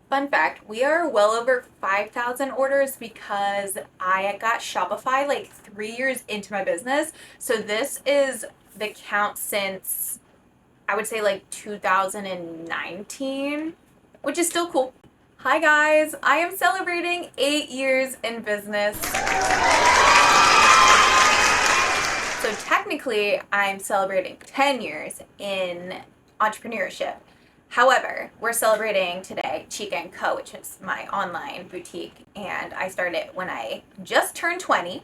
Fun fact, we are well over 5,000 orders because I got Shopify like 3 years into my business. So this is the count since I would say like 2019, which is still cool. Hi guys, I am celebrating 8 years in business. So technically, I'm celebrating 10 years in entrepreneurship. However, we're celebrating today Chicka Co, which is my online boutique, and I started when I just turned 20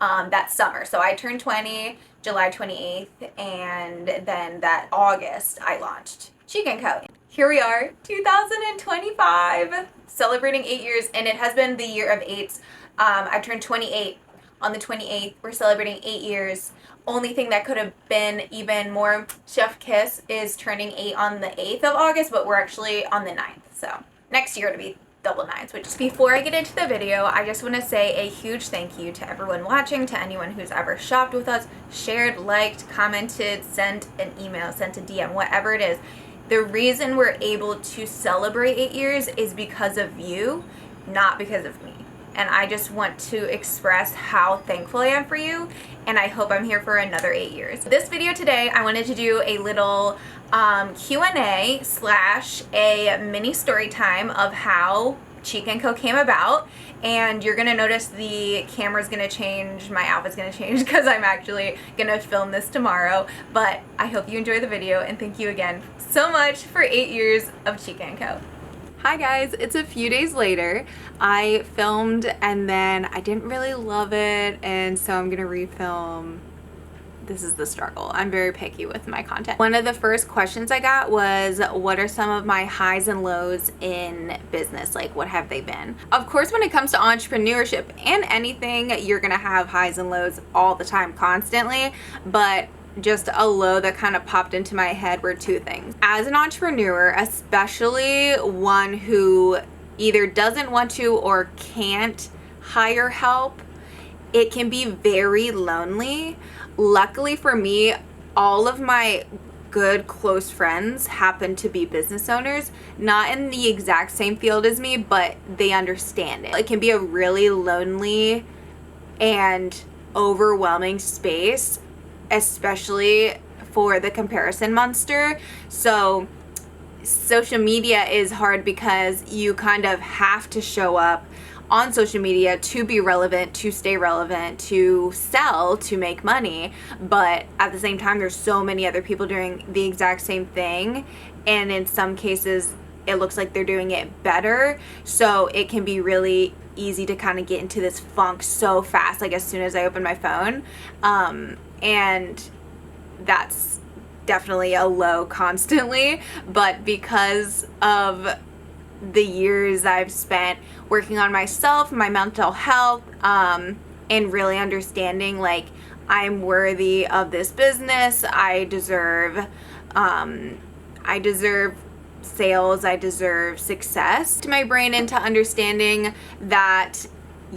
that summer. So I turned 20 July 28th, and then that August I launched Chicka Co. Here we are, 2025, celebrating 8 years, and it has been the year of eights. I turned 28 on the 28th. We're celebrating 8 years. Only thing that could have been even more chef kiss is turning 8 on the 8th of August, but we're actually on the 9th. So next year to be double nines. Which, before I get into the video, I just want to say a huge thank you to everyone watching, to anyone who's ever shopped with us, shared, liked, commented, sent an email, sent a DM, whatever it is. The reason we're able to celebrate 8 years is because of you, not because of me. And I just want to express how thankful I am for you, and I hope I'm here for another 8 years. This video today, I wanted to do a little Q&A / a mini story time of how Chicka Co came about. And you're gonna notice the camera's gonna change, my outfit's gonna change because I'm actually gonna film this tomorrow. But I hope you enjoy the video, and thank you again so much for 8 years of Chicka Co. Hi guys, it's a few days later. I filmed and then I didn't really love it, and so I'm gonna refilm. This is the struggle. I'm very picky with my content. One of the first questions I got was, what are some of my highs and lows in business? Like, what have they been? Of course, when it comes to entrepreneurship and anything, you're gonna have highs and lows all the time, constantly, but just a low that kind of popped into my head were two things. As an entrepreneur, especially one who either doesn't want to or can't hire help, it can be very lonely. Luckily for me, all of my good close friends happen to be business owners, not in the exact same field as me, but they understand it. It can be a really lonely and overwhelming space, especially for the comparison monster. So social media is hard because you kind of have to show up on social media to be relevant, to stay relevant, to sell, to make money. But at the same time, there's so many other people doing the exact same thing, and in some cases it looks like they're doing it better. So it can be really easy to kind of get into this funk so fast, like as soon as I open my phone. And that's definitely a low constantly. But because of the years I've spent working on myself, my mental health, and really understanding like I'm worthy of this business, I deserve sales, I deserve success, to my brain into understanding that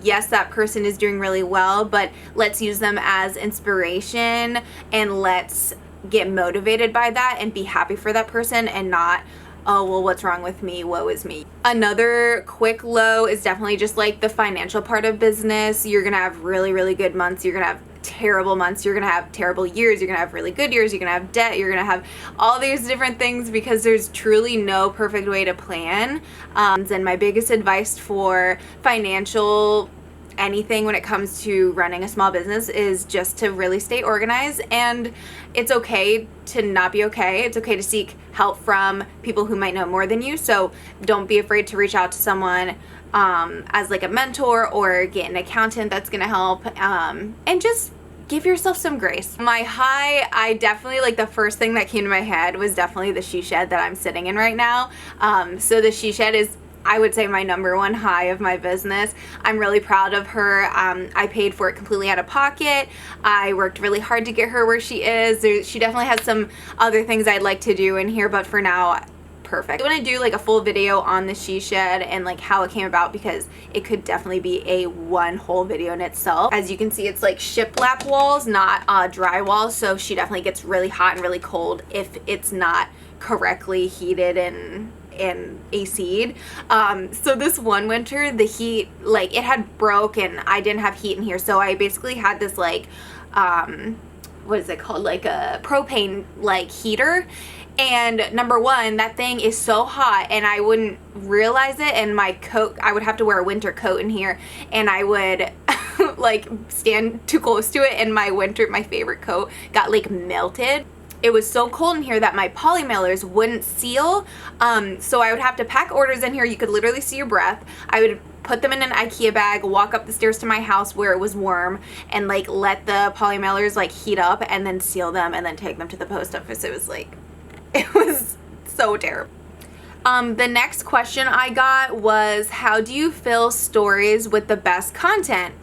yes, that person is doing really well, but let's use them as inspiration, and let's get motivated by that and be happy for that person, and not, oh, well, what's wrong with me? Woe is me. Another quick low is definitely just like the financial part of business. You're gonna have really, really good months. You're gonna have terrible months. You're gonna have terrible years. You're gonna have really good years. You're gonna have debt. You're gonna have all these different things, because there's truly no perfect way to plan. And my biggest advice for financial anything when it comes to running a small business is just to really stay organized. And it's okay to not be okay. It's okay to seek help from people who might know more than you. So don't be afraid to reach out to someone as like a mentor, or get an accountant that's gonna help, and just give yourself some grace. My high, I definitely, like, the first thing that came to my head was definitely the she shed that I'm sitting in right now. So the she shed is, I would say, my number one high of my business. I'm really proud of her. I paid for it completely out of pocket. I worked really hard to get her where she is. She definitely has some other things I'd like to do in here, but for now, perfect. I want to do like a full video on the she shed and like how it came about, because it could definitely be a one whole video in itself. As you can see, it's like shiplap walls, not dry walls, so she definitely gets really hot and really cold if it's not correctly heated and and AC'd. So this one winter, the heat, like, it had broke and I didn't have heat in here, so I basically had this, like, what is it called, like a propane, like, heater. And number one, that thing is so hot and I wouldn't realize it, and my coat, I would have to wear a winter coat in here, and I would like stand too close to it, and my favorite coat got like melted. It was so cold in here that my poly mailers wouldn't seal, so I would have to pack orders in here. You could literally see your breath. I would put them in an IKEA bag, walk up the stairs to my house where it was warm, and like let the poly mailers like heat up, and then seal them, and then take them to the post office. It was like, it was so terrible. The next question I got was, how do you fill stories with the best content?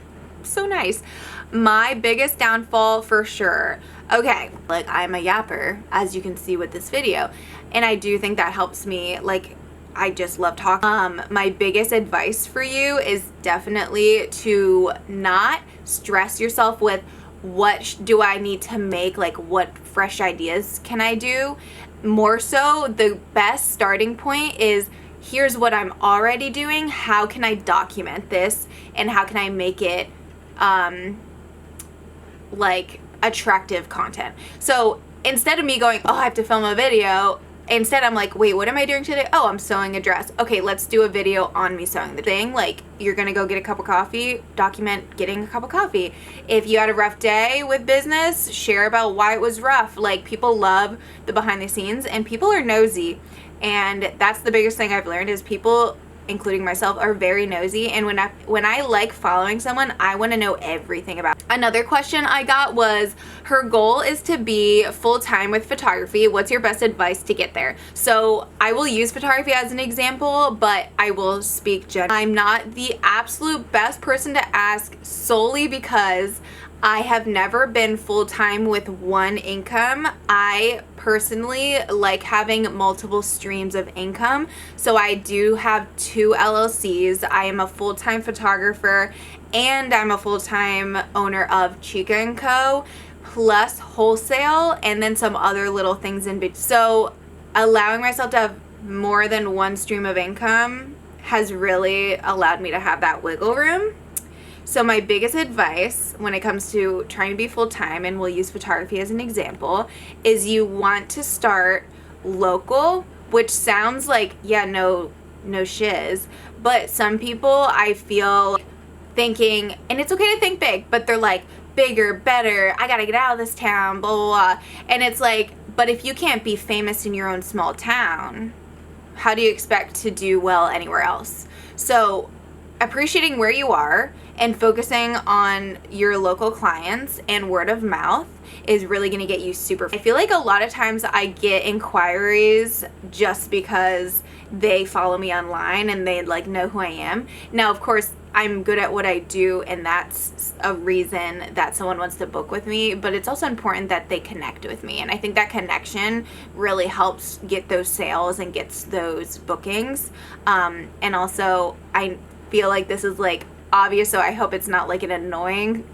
So nice. My biggest downfall for sure. Okay, like, I'm a yapper, as you can see with this video, and I do think that helps me. Like, I just love talking. My biggest advice for you is definitely to not stress yourself with what do I need to make, like what fresh ideas can I do. More so, the best starting point is, here's what I'm already doing, how can I document this, and how can I make it like attractive content. So instead of me going, oh, I have to film a video, instead I'm like, wait, what am I doing today? Oh, I'm sewing a dress. Okay, let's do a video on me sewing the thing. Like, you're gonna go get a cup of coffee, document getting a cup of coffee. If you had a rough day with business, share about why it was rough. Like, people love the behind the scenes, and people are nosy, and that's the biggest thing I've learned is people, including myself, are very nosy, and when I like following someone, I want to know everything about it. Another question I got was, her goal is to be full-time with photography. What's your best advice to get there? So I will use photography as an example, but I will speak generally. I'm not the absolute best person to ask, solely because I have never been full-time with one income. I personally like having multiple streams of income. So I do have 2 LLCs. I am a full-time photographer, and I'm a full-time owner of Chicka Co, plus wholesale, and then some other little things in between. So allowing myself to have more than one stream of income has really allowed me to have that wiggle room. So my biggest advice when it comes to trying to be full-time, and we'll use photography as an example, is you want to start local, which sounds like, yeah, no shiz, but some people, I feel, thinking, and it's okay to think big, but they're like, bigger, better, I gotta get out of this town, blah, blah, blah. And it's like, but if you can't be famous in your own small town, how do you expect to do well anywhere else? So appreciating where you are and focusing on your local clients and word of mouth is really going to get you super. I feel like a lot of times I get inquiries just because they follow me online and they like know who I am. Now, of course, I'm good at what I do, and that's a reason that someone wants to book with me, but it's also important that they connect with me, and I think that connection really helps get those sales and gets those bookings. And also, I feel like this is like obvious, so I hope it's not like an annoying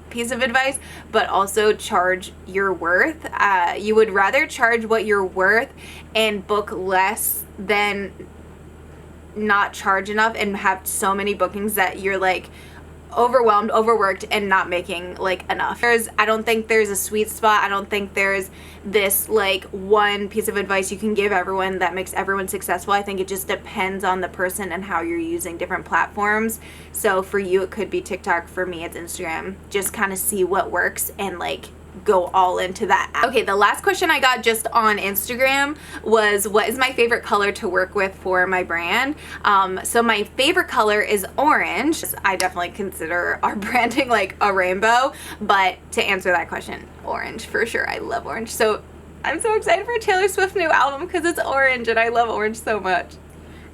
piece of advice, but also charge your worth. You would rather charge what you're worth and book less than not charge enough and have so many bookings that you're like overwhelmed, overworked, and not making like enough. I don't think there's a sweet spot. I don't think there's this like one piece of advice you can give everyone that makes everyone successful. I think it just depends on the person and how you're using different platforms. So for you, it could be TikTok. For me, it's Instagram. Just kind of see what works and like go all into that. Okay, the last question I got just on Instagram was, what is my favorite color to work with for my brand? So my favorite color is orange. I definitely consider our branding like a rainbow, but to answer that question, orange for sure. I love orange. So I'm so excited for Taylor Swift's new album because it's orange and I love orange so much.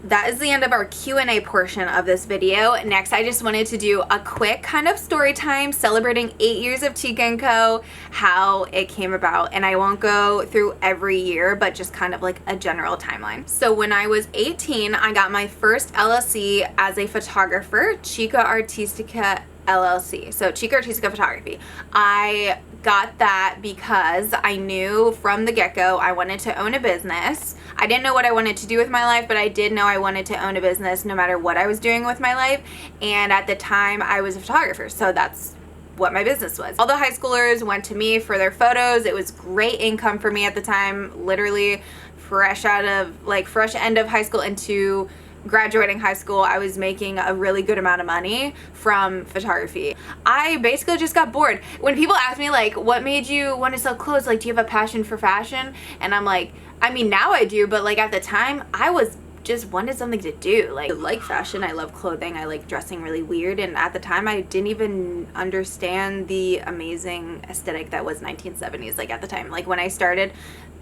That is the end of our Q&A portion of this video. Next, I just wanted to do a quick kind of story time celebrating 8 years of Chicka Co, how it came about, and I won't go through every year, but just kind of like a general timeline. So when I was 18, I got my first LLC as a photographer, Chicka Artistica LLC. So Chicka Artistica Photography. I got that because I knew from the get-go I wanted to own a business. I didn't know what I wanted to do with my life, but I did know I wanted to own a business no matter what I was doing with my life. And at the time, I was a photographer, so that's what my business was. All the high schoolers went to me for their photos. It was great income for me at the time, literally fresh end of high school into graduating high school. I was making a really good amount of money from photography. I basically just got bored. When people ask me like, what made you want to sell clothes? Like, do you have a passion for fashion? And I'm like, I mean, now I do, but like at the time I was just wanted something to do. Like, I like fashion, I love clothing, I like dressing really weird, and at the time I didn't even understand the amazing aesthetic that was 1970s. Like at the time, like when I started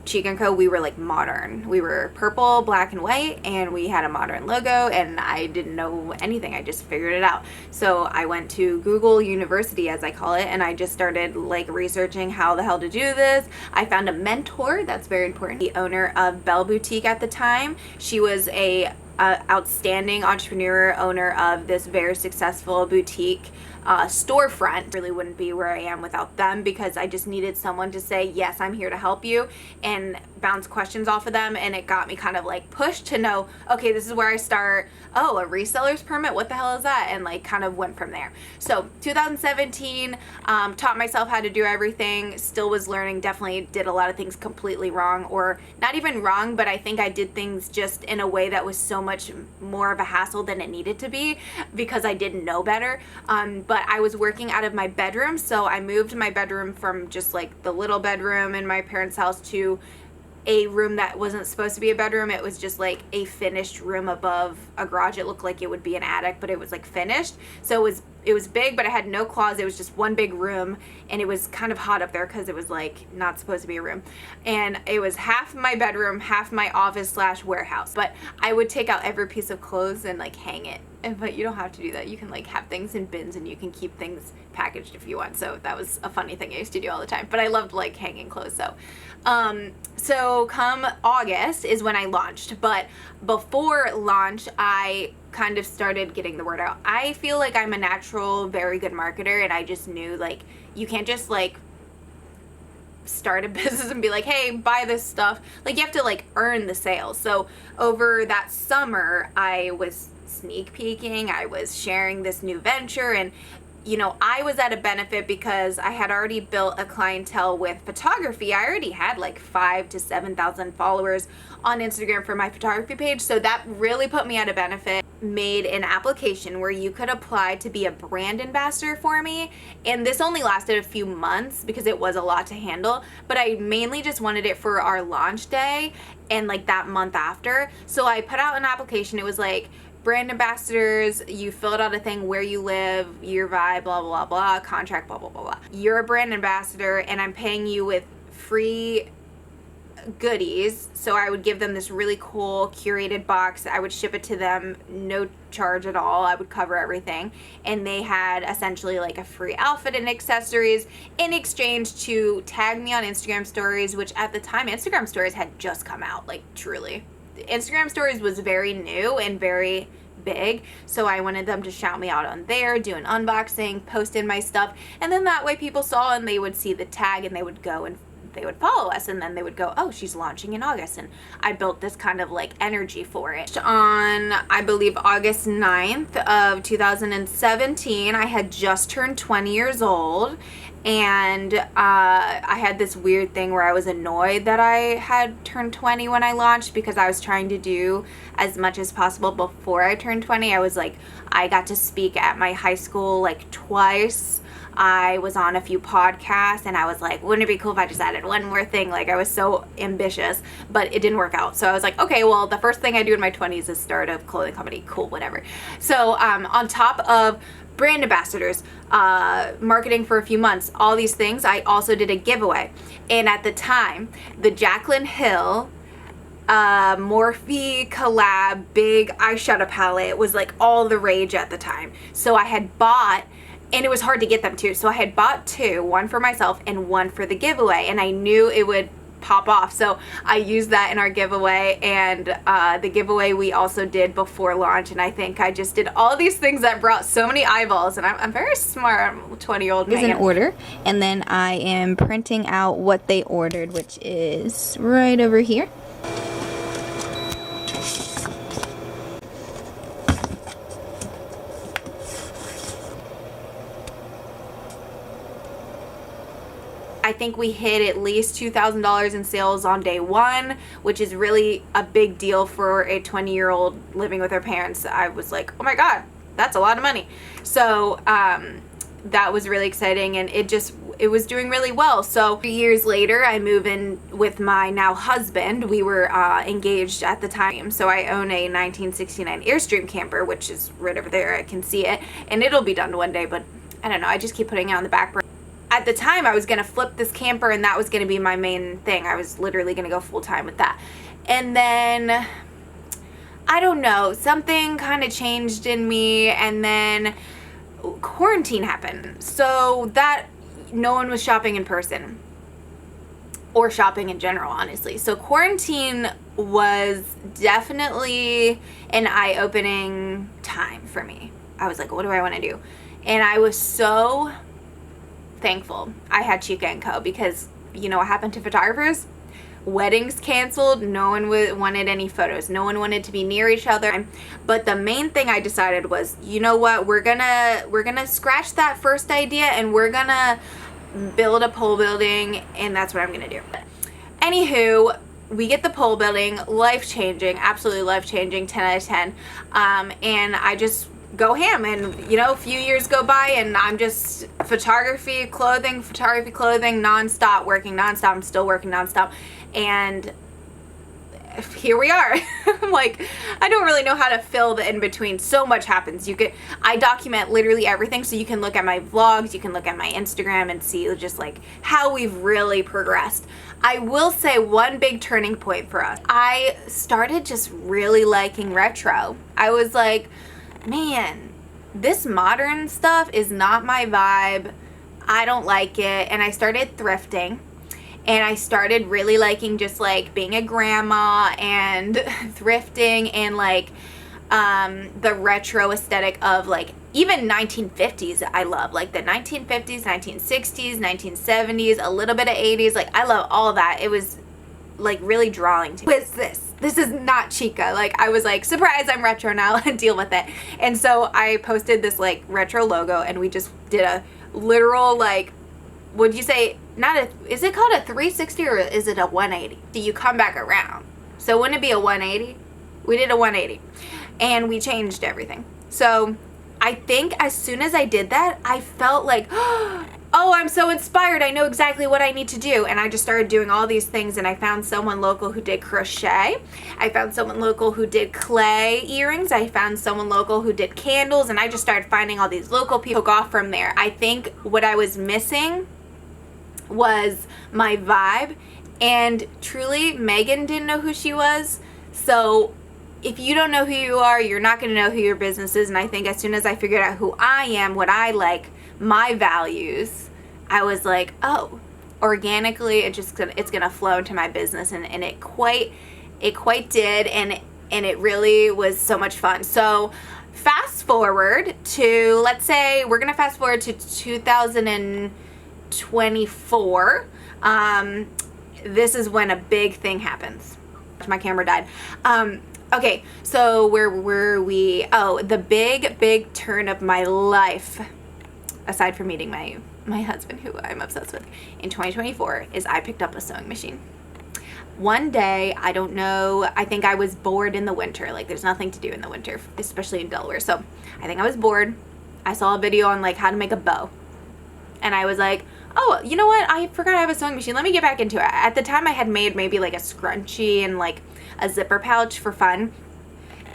Chicka Co, we were like modern. We were purple, black, and white, and we had a modern logo, and I didn't know anything. I just figured it out. So I went to Google University, as I call it, and I just started like researching how the hell to do this. I found a mentor. That's very important. The owner of Belle Boutique at the time. She was a outstanding entrepreneur, owner of this very successful boutique storefront. Really wouldn't be where I am without them, because I just needed someone to say, yes, I'm here to help you, and bounce questions off of them. And it got me kind of like pushed to know, okay, this is where I start. Oh, a reseller's permit, what the hell is that? And like kind of went from there. So 2017, taught myself how to do everything, still was learning, definitely did a lot of things completely wrong, or not even wrong, but I think I did things just in a way that was so much more of a hassle than it needed to be because I didn't know better. But I was working out of my bedroom, so I moved my bedroom from just like the little bedroom in my parents' house to a room that wasn't supposed to be a bedroom. It was just like a finished room above a garage. It looked like it would be an attic, but it was like finished. So it was big, but it had no closet. It was just one big room, and it was kind of hot up there because it was like not supposed to be a room. And it was half my bedroom, half my office / warehouse. But I would take out every piece of clothes and like hang it. But you don't have to do that. You can like have things in bins, and you can keep things packaged if you want. So that was a funny thing I used to do all the time. But I loved like hanging clothes. So come August is when I launched. But before launch, I kind of started getting the word out. I feel like I'm a natural, very good marketer, and I just knew like you can't just like start a business and be like, hey, buy this stuff. Like you have to like earn the sales. So over that summer, I was sneak peeking, I was sharing this new venture, and you know, I was at a benefit because I had already built a clientele with photography. I already had like 5,000 to 7,000 followers on Instagram for my photography page. So that really put me at a benefit. Made an application where you could apply to be a brand ambassador for me. And this only lasted a few months because it was a lot to handle. But I mainly just wanted it for our launch day and like that month after. So I put out an application. It was like, brand ambassadors, you filled out a thing where you live, your vibe, blah, blah, blah, contract, blah, blah, blah, blah. You're a brand ambassador, and I'm paying you with free goodies. So I would give them this really cool curated box. I would ship it to them, no charge at all. I would cover everything. And they had essentially like a free outfit and accessories in exchange to tag me on Instagram stories, which at the time, Instagram stories had just come out, like truly. Instagram stories was very new and very big, so I wanted them to shout me out on there, do an unboxing, post in my stuff, and then that way people saw and they would see the tag and they would go and they would follow us, and then they would go, oh, she's launching in August. And I built this kind of like energy for it. On, I believe, August 9th of 2017, I had just turned 20 years old. And I had this weird thing where I was annoyed that I had turned 20 when I launched, because I was trying to do as much as possible before I turned 20. I was like, I got to speak at my high school like twice. I was on a few podcasts, and I was like, wouldn't it be cool if I just added one more thing? Like, I was so ambitious, but it didn't work out. So I was like, okay, well, the first thing I do in my 20s is start a clothing company. Cool, whatever. So on top of brand ambassadors, marketing for a few months, all these things, I also did a giveaway. And at the time, the Jaclyn Hill Morphe collab big eyeshadow palette was like all the rage at the time. So I had bought, and it was hard to get them too, so I had bought two, one for myself and one for the giveaway, and I knew it would pop off. So I used that in our giveaway, and the giveaway we also did before launch, and I think I just did all these things that brought so many eyeballs, and I'm very smart. I'm a 20-year-old Is an order, and then I am printing out what they ordered, which is right over here. I think we hit at least $2,000 in sales on day one, which is really a big deal for a 20-year-old living with her parents. I was like, oh my God, that's a lot of money. So that was really exciting, and it was doing really well. So 3 years later, I move in with my now husband. We were engaged at the time. So I own a 1969 Airstream camper, which is right over there. I can see it, and it'll be done one day, but I don't know. I just keep putting it on the back burner. At the time, I was going to flip this camper, and that was going to be my main thing. I was literally going to go full-time with that. And then, I don't know, something kind of changed in me, and then quarantine happened. So that no one was shopping in person, or shopping in general, honestly. So quarantine was definitely an eye-opening time for me. I was like, what do I want to do? And I was so thankful I had Chicka Co, because you know what happened to photographers? Weddings canceled. No one wanted any photos. No one wanted to be near each other. But the main thing I decided was, you know what, we're gonna scratch that first idea, and we're gonna build a pole building, and that's what I'm gonna do. Anywho, we get the pole building, life-changing, absolutely life-changing, 10 out of 10. And I just go ham, and you know, a few years go by, and I'm just photography, clothing, nonstop, working nonstop. I'm still working nonstop, and here we are. Like, I don't really know how to fill the in-between. So much happens. I document literally everything, so you can look at my vlogs, you can look at my Instagram and see just like how we've really progressed. I will say one big turning point for us. I started just really liking retro. I was like, man, this modern stuff is not my vibe. I don't like it. And I started thrifting, and I started really liking just like being a grandma and thrifting, and like the retro aesthetic of like even 1950s. I love like the 1950s, 1960s, 1970s, a little bit of 80s. Like, I love all that. It was like really drawing to me. What is this? This is not Chicka. Like, I was like, surprise, I'm retro now, deal with it. And so I posted this like retro logo, and we just did a literal, like, would you say, is it called a 360 or is it a 180? Do you come back around? So wouldn't it be a 180? We did a 180, and we changed everything. So I think as soon as I did that, I felt like, oh, I'm so inspired. I know exactly what I need to do. And I just started doing all these things, and I found someone local who did crochet. I found someone local who did clay earrings. I found someone local who did candles, and I just started finding all these local people. Took off from there. I think what I was missing was my vibe, and truly, Megan didn't know who she was. So if you don't know who you are, you're not going to know who your business is. And I think as soon as I figured out who I am, what I like, my values, I was like, oh, organically it's gonna flow into my business, and it quite did, and it really was so much fun. So fast forward to, let's say we're gonna fast forward to 2024. This is when a big thing happens. My camera died. Okay, so where were we? Oh, the big turn of my life, aside from meeting my husband, who I'm obsessed with, in 2024, is I picked up a sewing machine. One day, I don't know, I think I was bored in the winter. Like, there's nothing to do in the winter, especially in Delaware. So I think I was bored. I saw a video on like how to make a bow, and I was like, oh, you know what? I forgot I have a sewing machine. Let me get back into it. At the time, I had made maybe like a scrunchie and like a zipper pouch for fun,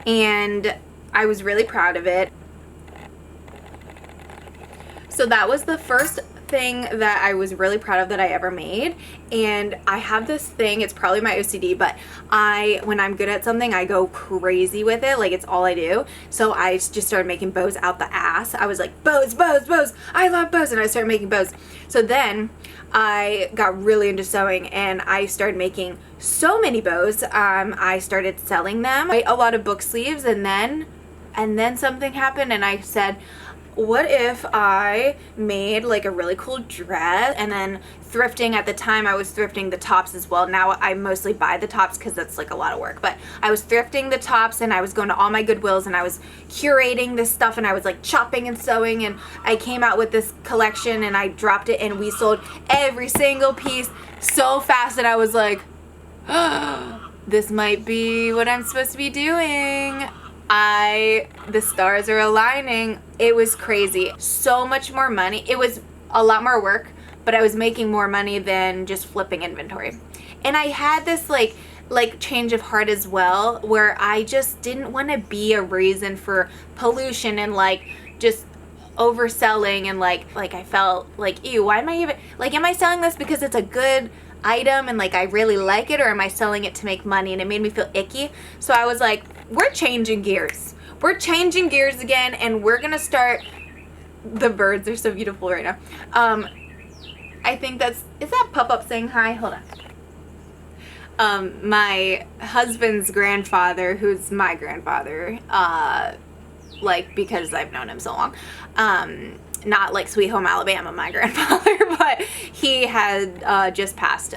and I was really proud of it. So that was the first thing that I was really proud of that I ever made. And I have this thing, it's probably my OCD, but when I'm good at something, I go crazy with it. Like, it's all I do. So I just started making bows out the ass. I was like, bows, bows, bows. I love bows. And I started making bows. So then I got really into sewing and I started making so many bows. I started selling them. I made a lot of book sleeves, and then something happened and I said, what if I made like a really cool dress? And then thrifting, at the time I was thrifting the tops as well. Now I mostly buy the tops because that's like a lot of work, but I was thrifting the tops and I was going to all my Goodwills and I was curating this stuff and I was like chopping and sewing, and I came out with this collection and I dropped it and we sold every single piece so fast that I was like, oh, this might be what I'm supposed to be doing. The stars are aligning. It was crazy. So much more money. It was a lot more work, but I was making more money than just flipping inventory. And I had this like change of heart as well, where I just didn't want to be a reason for pollution and like just overselling, and like I felt like, ew, why am I even, like, am I selling this because it's a good item and like I really like it, or am I selling it to make money? And it made me feel icky. So I was like, we're changing gears. We're changing gears again, and we're gonna start. The birds are so beautiful right now. I think is that Pup saying hi? Hold on. My husband's grandfather, who's my grandfather, like, because I've known him so long, not like Sweet Home Alabama, my grandfather, but he had just passed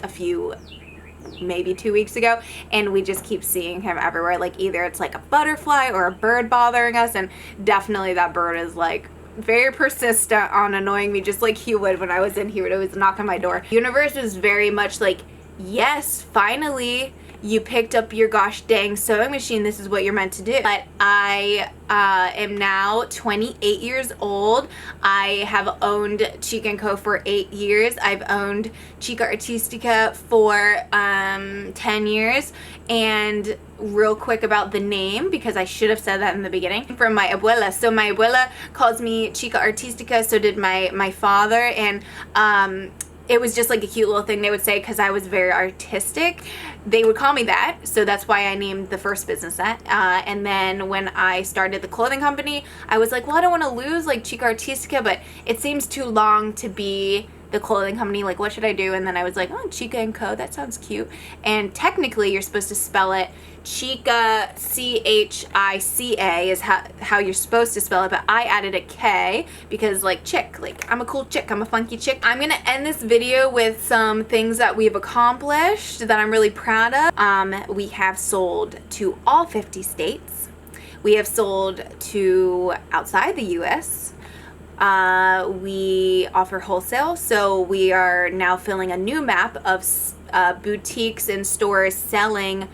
maybe 2 weeks ago, and we just keep seeing him everywhere. Like, either it's like a butterfly or a bird bothering us, and definitely that bird is like very persistent on annoying me, just like he would when I was in. He would always knock on my door. The universe was very much like, yes, finally you picked up your gosh dang sewing machine. This is what you're meant to do. But I am now 28 years old. I have owned Chicka Co for 8 years. I've owned Chicka Artistica for 10 years. And real quick about the name, because I should have said that in the beginning, from my abuela. So my abuela calls me Chicka Artistica, so did my father, and it was just like a cute little thing they would say because I was very artistic. They would call me that, so that's why I named the first business that. And then when I started the clothing company, I was like, well, I don't want to lose like Chicka Artistica, but it seems too long to be the clothing company. Like, what should I do? And then I was like, oh, Chicka Co, that sounds cute. And technically, you're supposed to spell it Chicka, Chica, is how you're supposed to spell it, but I added a K because, like, chick, like, I'm a cool chick, I'm a funky chick. I'm gonna end this video with some things that we've accomplished that I'm really proud of. We have sold to all 50 states. We have sold to outside the US. We offer wholesale, so we are now filling a new map of boutiques and stores selling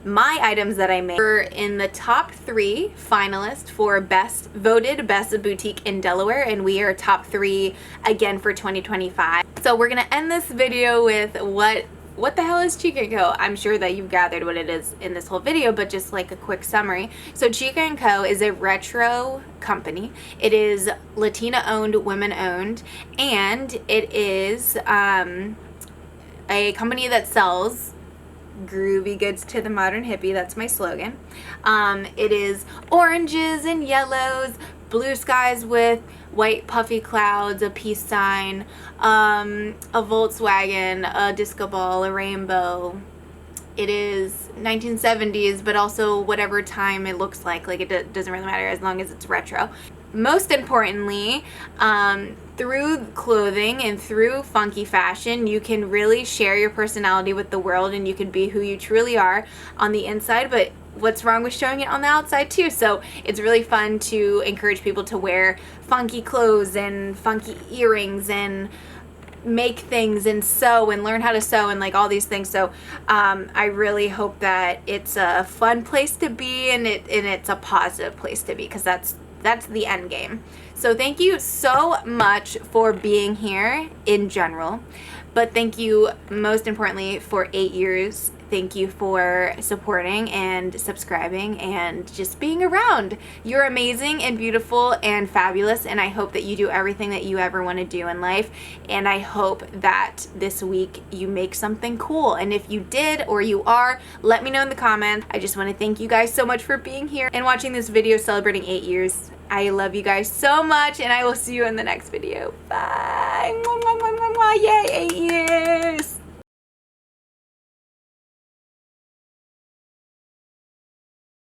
my items that I made. We're in the top 3 finalists for voted best boutique in Delaware, and we are top 3 again for 2025. So we're gonna end this video with what the hell is Chicka Co? I'm sure that you've gathered what it is in this whole video, but just like a quick summary. So Chicka Co is a retro company. It is Latina owned, women owned, and it is a company that sells groovy goods to the modern hippie. That's my slogan. It is oranges and yellows, blue skies with white puffy clouds, a peace sign, a Volkswagen, a disco ball, a rainbow. It is 1970s, but also whatever time it looks like it doesn't really matter as long as it's retro. Most importantly, through clothing and through funky fashion, you can really share your personality with the world, and you can be who you truly are on the inside, but what's wrong with showing it on the outside too? So it's really fun to encourage people to wear funky clothes and funky earrings and make things and sew and learn how to sew and like all these things. So I really hope that it's a fun place to be, and it's a positive place to be, because that's the end game. So thank you so much for being here in general, but thank you most importantly for 8 years thank you for supporting and subscribing and just being around. You're amazing and beautiful and fabulous, and I hope that you do everything that you ever want to do in life, and I hope that this week you make something cool. And if you did or you are, let me know in the comments. I just want to thank you guys so much for being here and watching this video celebrating 8 years. I love you guys so much, and I will see you in the next video. Bye. Mwah, mwah, mwah, mwah, mwah. Yay, 8 years.